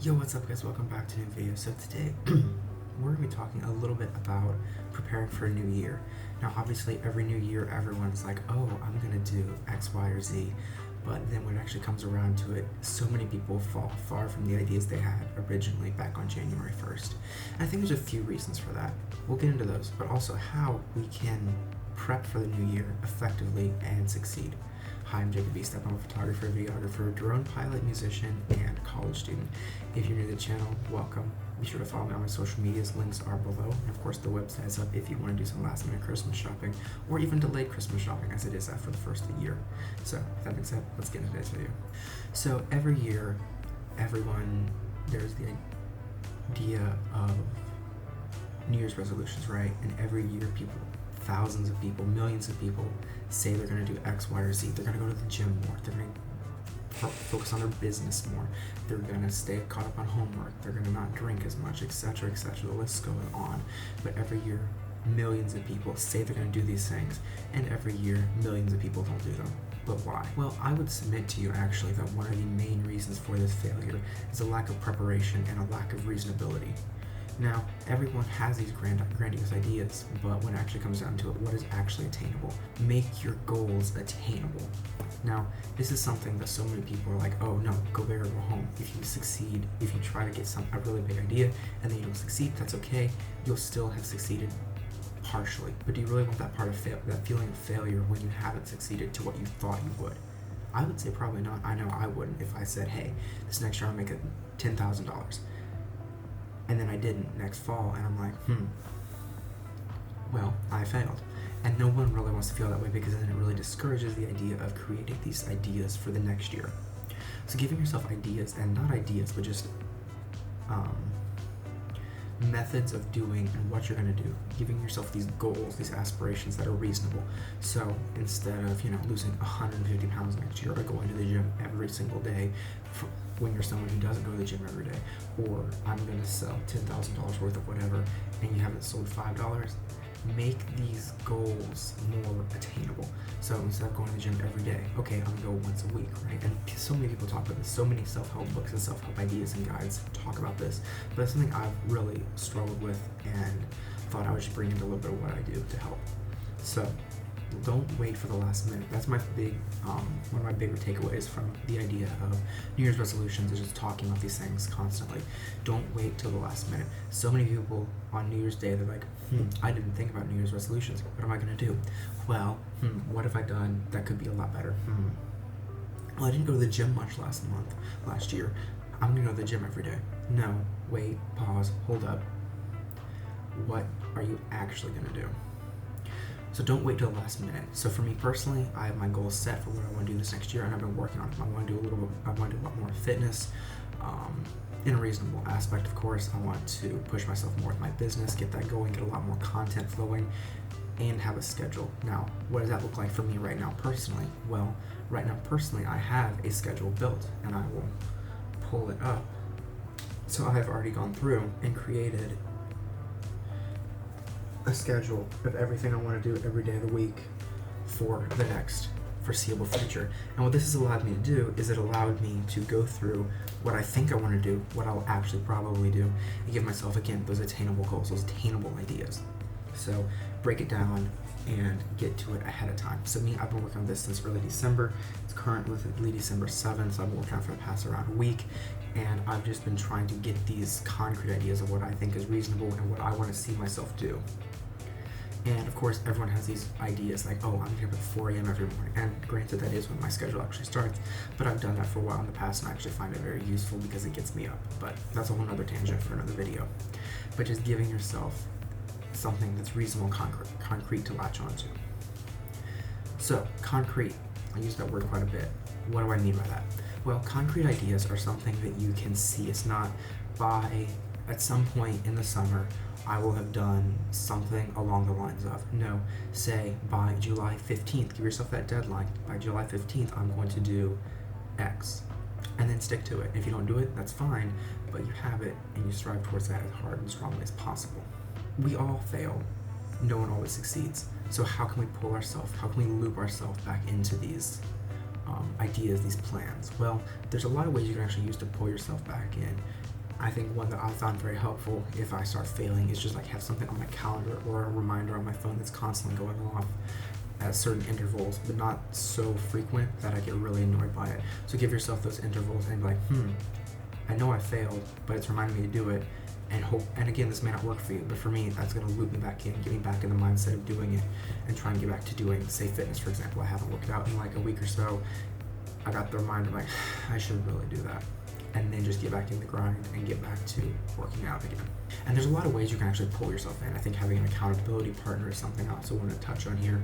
Yo, what's up guys? Welcome back to a new video. So today, we're going to be talking a little bit about preparing for a new year. Now obviously every new year everyone's like, oh, I'm going to do X, Y, or Z. But then when it actually comes around to it, so many people fall far from the ideas they had originally back on January 1st. And I think there's a few reasons for that. We'll get into those, but also how we can prep for the new year effectively and succeed. Hi, I'm Jacob Eastep. I'm a photographer, videographer, drone pilot, musician, and college student. If you're new to the channel, welcome. Be sure to follow me on my social medias. Links are below. And of course, the website is up if you want to do some last minute Christmas shopping or even delayed Christmas shopping as it is after the first of the year. So, with that being said, let's get into today's video. So, every year, there's the idea of New Year's resolutions, right? And every year, thousands of people, millions of people say they're going to do X, Y, or Z. They're going to go to the gym more. They're going to focus on their business more. They're going to stay caught up on homework. They're going to not drink as much, etc., etc. The list's going on. But every year, millions of people say they're going to do these things, and every year, millions of people don't do them. But why? Well, I would submit to you actually that one of the main reasons for this failure is a lack of preparation and a lack of reasonability. Now, everyone has these grandiose ideas, but when it actually comes down to it, what is actually attainable? Make your goals attainable. Now, this is something that so many people are like, oh no, go big or go home. If you succeed, if you try to get a really big idea and then you don't succeed, that's okay. You'll still have succeeded partially. But do you really want that that feeling of failure when you haven't succeeded to what you thought you would? I would say probably not. I know I wouldn't if I said, hey, this next year I'll make it $10,000. And then I didn't next fall, and I'm like, well, I failed. And no one really wants to feel that way because then it really discourages the idea of creating these ideas for the next year. So giving yourself ideas, and not ideas, but just methods of doing and what you're going to do. Giving yourself these goals, these aspirations that are reasonable. So instead of, losing 150 pounds next year or going to the gym every single day, when you're someone who doesn't go to the gym every day, or I'm going to sell $10,000 worth of whatever and you haven't sold $5, make these goals more attainable. So instead of going to the gym every day, okay, I'm going to go once a week, right? And so many people talk about this. So many self-help books and self-help ideas and guides talk about this. But it's something I've really struggled with and thought I would just bring into a little bit of what I do to help. So don't wait for the last minute. That's my one of my bigger takeaways from the idea of New Year's resolutions is just talking about these things constantly. Don't wait till the last minute. So many people on New Year's Day, they're like, I didn't think about New Year's resolutions. What am I going to do? Well, what have I done that could be a lot better? Well, I didn't go to the gym much last year. I'm going to go to the gym every day. No, wait, pause, hold up. What are you actually going to do? So don't wait till the last minute. So for me personally, I have my goals set for what I want to do this next year, and I've been working on it. I want to do a lot more fitness, in a reasonable aspect, of course. I want to push myself more with my business, get that going, get a lot more content flowing, and have a schedule. Now, what does that look like for me right now personally? Well, right now personally, I have a schedule built, and I will pull it up. So I have already gone through and created a schedule of everything I want to do every day of the week for the next foreseeable future. And what this has allowed me to do is it allowed me to go through what I think I want to do, what I'll actually probably do, and give myself, again, those attainable goals, those attainable ideas. So break it down and get to it ahead of time. So me, I've been working on this since early December. It's currently December 7th, so I've been working on it for the past around a week. And I've just been trying to get these concrete ideas of what I think is reasonable and what I want to see myself do. And of course, everyone has these ideas like, oh, I'm here at 4 a.m. every morning. And granted, that is when my schedule actually starts. But I've done that for a while in the past, and I actually find it very useful because it gets me up. But that's a whole other tangent for another video. But just giving yourself something that's reasonable, concrete to latch onto. So, concrete. I use that word quite a bit. What do I mean by that? Well, concrete ideas are something that you can see. It's not at some point in the summer, I will have done something along the lines of, no, say by July 15th, give yourself that deadline. By July 15th, I'm going to do X. And then stick to it. If you don't do it, that's fine, but you have it and you strive towards that as hard and strongly as possible. We all fail. No one always succeeds. So how can we loop ourselves back into these ideas, these plans? Well, there's a lot of ways you can actually use to pull yourself back in. I think one that I found very helpful if I start failing is just like have something on my calendar or a reminder on my phone that's constantly going off at certain intervals, but not so frequent that I get really annoyed by it. So give yourself those intervals and be like, I know I failed, but it's reminding me to do it, and hope. And again, this may not work for you, but for me, that's going to loop me back in, get me back in the mindset of doing it, and try and get back to doing, say, fitness, for example. I haven't worked out in like a week or so. I got the reminder like, I should really do that, and then just get back in the grind and get back to working out again. And there's a lot of ways you can actually pull yourself in. I think having an accountability partner is something I also want to touch on here.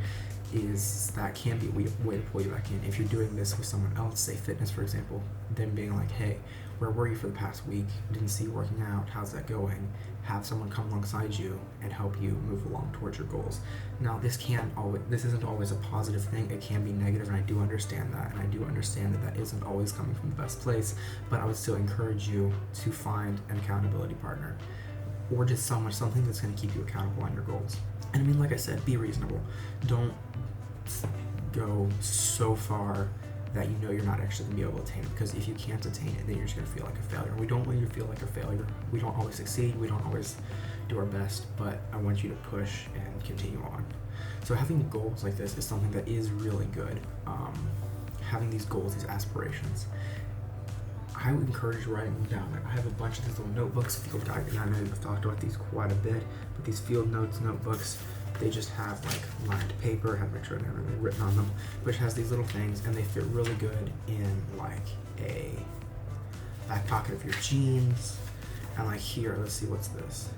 Is that can be a way to pull you back in. If you're doing this with someone else, say fitness, for example, then being like, hey, where were you for the past week? Didn't see you working out. How's that going? Have someone come alongside you and help you move along towards your goals. Now, this isn't always a positive thing. It can be negative, and I do understand that. And I do understand that isn't always coming from the best place, but I would still encourage you to find an accountability partner or just something that's going to keep you accountable on your goals. And I mean, like I said, be reasonable. Don't go so far that you know you're not actually going to be able to attain it, because if you can't attain it, then you're just going to feel like a failure. We don't want you to feel like a failure. We don't always succeed. We don't always do our best, but I want you to push and continue on. So having goals like this is something that is really good. Having these goals, these aspirations, I would encourage writing them down. Like, I have a bunch of these little notebooks, field guide, and I know I've talked about these quite a bit, but these field notes notebooks, they just have like lined paper. I have to make sure I have everything written on them, which has these little things, and they fit really good in like a back pocket of your jeans. And like here, let's see, what's this?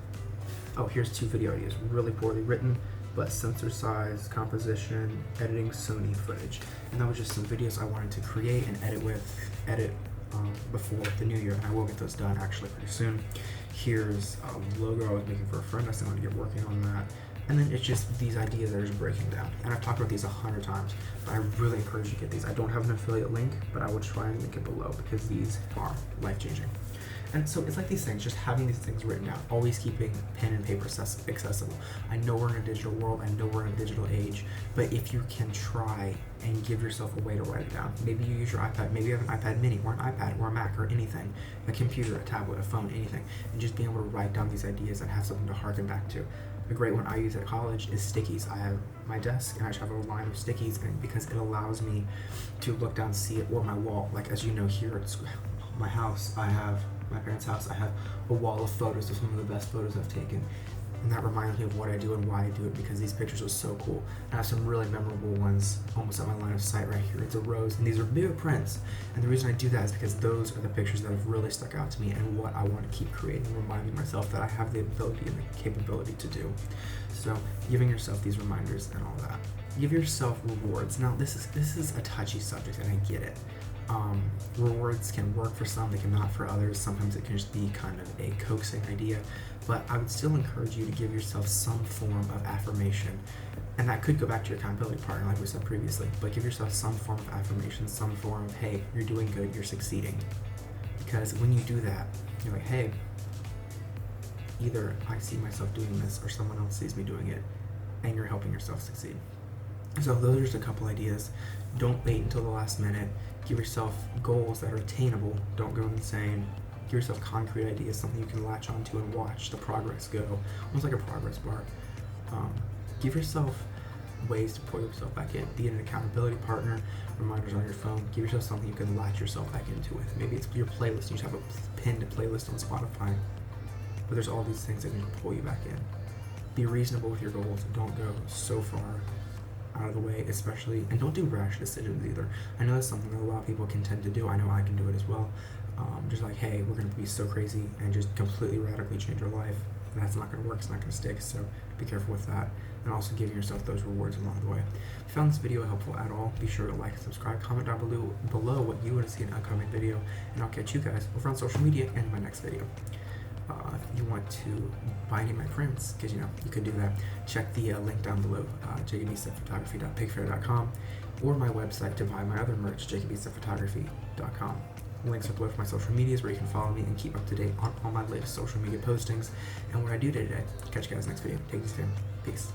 Oh, here's 2 video ideas, really poorly written, but sensor size, composition, editing Sony footage. And that was just some videos I wanted to create and edit before the new year, and I will get those done actually pretty soon. Here's a logo I was making for a friend. I still want to get working on that. And then it's just these ideas that are just breaking down. And I've talked about these 100 times, but I really encourage you to get these. I don't have an affiliate link, but I will try and link it below because these are life-changing. And so it's like these things, just having these things written down, always keeping pen and paper accessible. I know we're in a digital world, I know we're in a digital age, but if you can try and give yourself a way to write it down, maybe you use your iPad, maybe you have an iPad mini or an iPad or a Mac or anything, a computer, a tablet, a phone, anything, and just being able to write down these ideas and have something to harken back to. A great one I use at college is stickies. I have my desk and I just have a line of stickies, and because it allows me to look down, see it, or my wall. Like, as you know, here at my house, my parents' house, I have a wall of photos of some of the best photos I've taken. And that reminds me of what I do and why I do it, because these pictures are so cool. And I have some really memorable ones almost at my line of sight right here. It's a rose, and these are bigger prints. And the reason I do that is because those are the pictures that have really stuck out to me and what I want to keep creating, reminding myself that I have the ability and the capability to do. So giving yourself these reminders and all that. Give yourself rewards. Now, this is a touchy subject, and I get it. Rewards can work for some, they cannot for others. Sometimes it can just be kind of a coaxing idea, but I would still encourage you to give yourself some form of affirmation, and that could go back to your accountability partner, like we said previously, but give yourself some form of affirmation, some form of, hey, you're doing good, you're succeeding. Because when you do that, you're like, hey, either I see myself doing this or someone else sees me doing it, and you're helping yourself succeed. So those are just a couple ideas. Don't wait until the last minute. Give yourself goals that are attainable. Don't go insane. Give yourself concrete ideas, something you can latch onto and watch the progress go, almost like a progress bar. Give yourself ways to pull yourself back in. Be it an accountability partner, reminders on your phone. Give yourself something you can latch yourself back into with. Maybe it's your playlist. You just have a pinned playlist on Spotify. But there's all these things that can pull you back in. Be reasonable with your goals. Don't go so far out of the way, especially, and don't do rash decisions either. I know that's something that a lot of people can tend to do. I know I can do it as well. Just like, hey, we're going to be so crazy and just completely radically change our life. That's not going to work. It's not going to stick. So be careful with that, and also giving yourself those rewards along the way. If you found this video helpful at all, be sure to like and subscribe. Comment down below what you want to see in an upcoming video, and I'll catch you guys over on social media and my next video. If you want to buy any of my prints, because you could do that, check the link down below, jacobestepphotography.pigfair.com, or my website to buy my other merch, jacobestepphotography.com. Links are below for my social medias, where you can follow me and keep up to date on all my latest social media postings and what I do day to day. Catch you guys next video. Take this, fam. Peace.